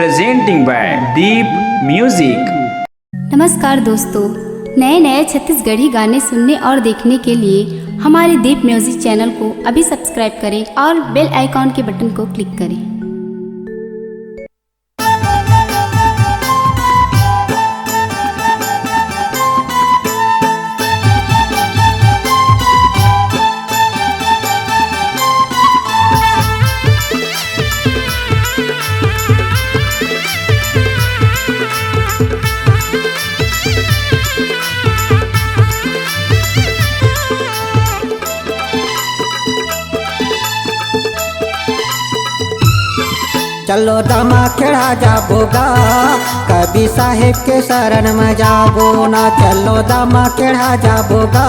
presenting by Deep Music। नमस्कार दोस्तों, नए नए छत्तीसगढ़ी गाने सुनने और देखने के लिए हमारे दीप म्यूजिक चैनल को अभी सब्सक्राइब करें और बेल आइकॉन के बटन को क्लिक करें। चलो दामा खेड़ा जाबोगा, कभी साहेब के शरण में जाबो ना। चलो दामा खेड़ा जाबोगा,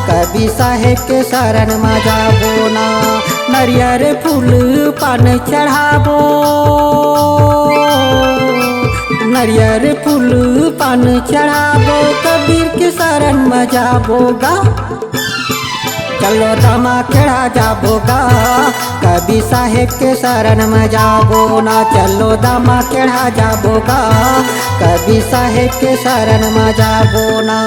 कभी साहेब के शरण में जाबो ना। नरियर फूल पान चढ़ाबो, नरियर फूल पान चढ़ाबो, कबीर के शरण में जाबोगा। चलो दामा खेड़ा जाबोगा, कभी साहेब के शरण में जाबो ना। चलो दामा खेड़ा जाबोगा, कभी साहेब के शरण में जाबो ना।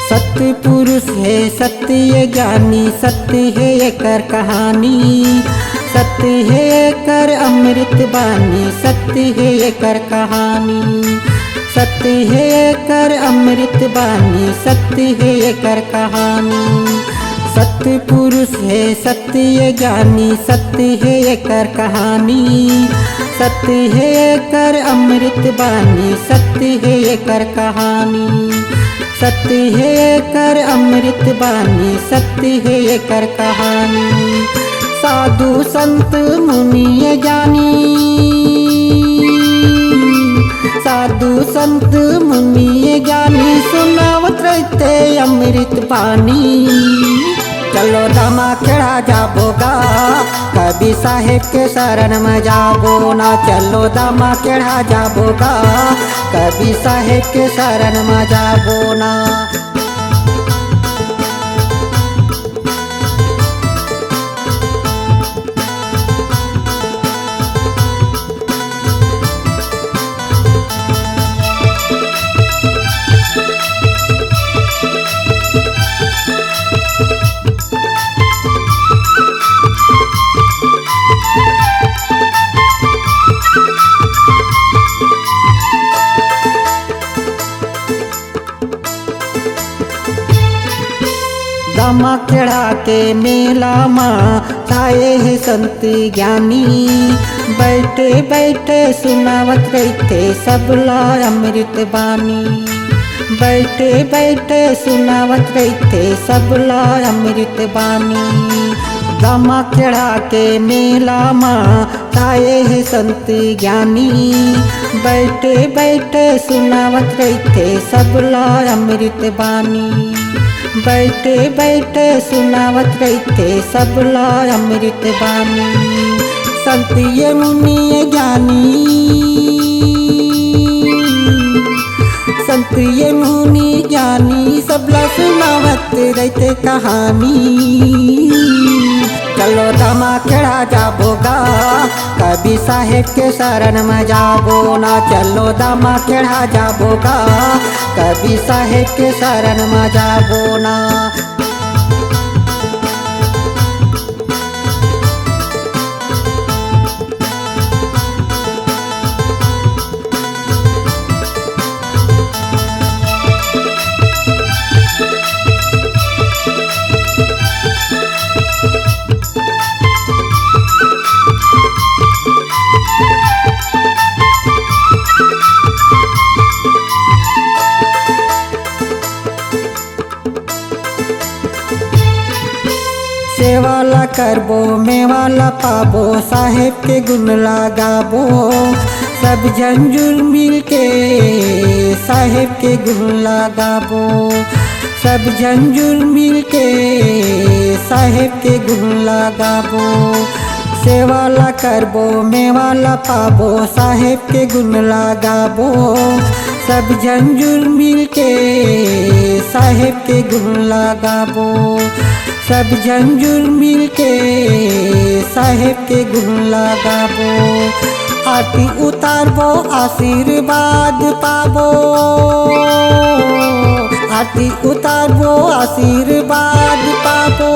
सत्य पुरुष है सत्य ज्ञानी, सत्य है एकर कहानी, सत्य है एकर अमृत बानी, सत्य है एकर कहानी, सत्य है एकर अमृत बानी, सत्य है एकर कहानी। सत्य पुरुष है सत्य ज्ञानी, सत्य है एकर कहानी, सत्य है एकर अमृत बानी, सत्य है एकर कहानी, सत्य है एकर अमृत बानी, सत्य है एकर कहानी। साधु संत मुनि ज्ञानी, साधु संत मुनि ज्ञानी, सुनावत रहते अमृत बानी। चलो दामा खेड़ा जाबोगा, कभी साहेब के शरण में जाबो ना। चलो दामा खेड़ा जाबोगा, कभी साहेब के शरण में जाबो ना। दामा खेड़ा के मेला माँ छाए है संत ज्ञानी, बैठे बैठे सुनावत रहते सबला अमृत बानी, बैठे बैठे सुनावत रहते सबला अमृत बानी। दामा खेड़ा के मेला माँ छाए है संत ज्ञानी, बैठे बैठे सुनावत रहते सबला अमृत बानी, बैठे बैठे सुनावत रहते सबला अमृत बानी। संत ये मुनि ये ज्ञानी, संत ये मुनि ज्ञानी, सबला सुनावत रहते कहानी। चलो दामा खेड़ा जाबोगा, कभी साहेब के शरण में जाबो ना। चलो दामा खेड़ा जाबोगा, कभी साहेब के शरण में जाबो ना। सेवाला करबो मेवाला पाबो साहेब के गुण लगाबो सब जंजुर मिल के साहेब के गुण लगाबो सब जंजुर मिल के साहेब के गुण लगाबो सेवाला करबो मेवाला पाबो साहेब के गुण लगाबो सब जंजुर मिल के साहेब के गुण लगाबो सब जंजुर मिल के साहेब के गुण लगाबो आरती उतारबो आशीर्वाद पाबो आरती उतारबो आशीर्वाद पाबो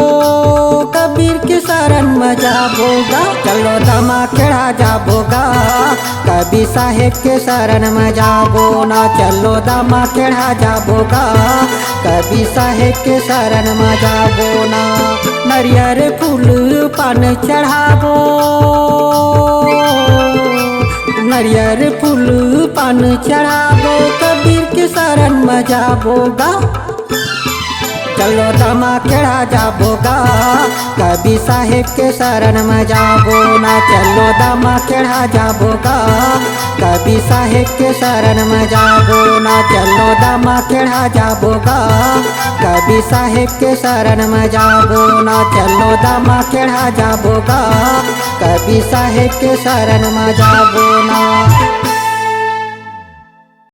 कबीर के शरण में जाबोगा चलो दमा केड़ा जाबोगा कबीर साहेब के शरण में जाबो ना चलो दमा केड़ा जाबोगा कबीर साहेब के शरण में जाबो ना नरियर फूल पान चढ़ाबो नरियर फूल पान चढ़ाबो कबीर के शरण में जाबोगा चलो दमा केड़ा जाबोगा कबीर साहेब के शरण में जाबो ना चलो दमा केड़ा जाबोगा कबीर साहेब के शरण में जाबो ना चलो दमा केड़ा जाबोगा कबीर साहेब के शरण में जाबो ना चलो दमा केड़ा जाबोगा कबीर साहेब के शरण में जाबो ना।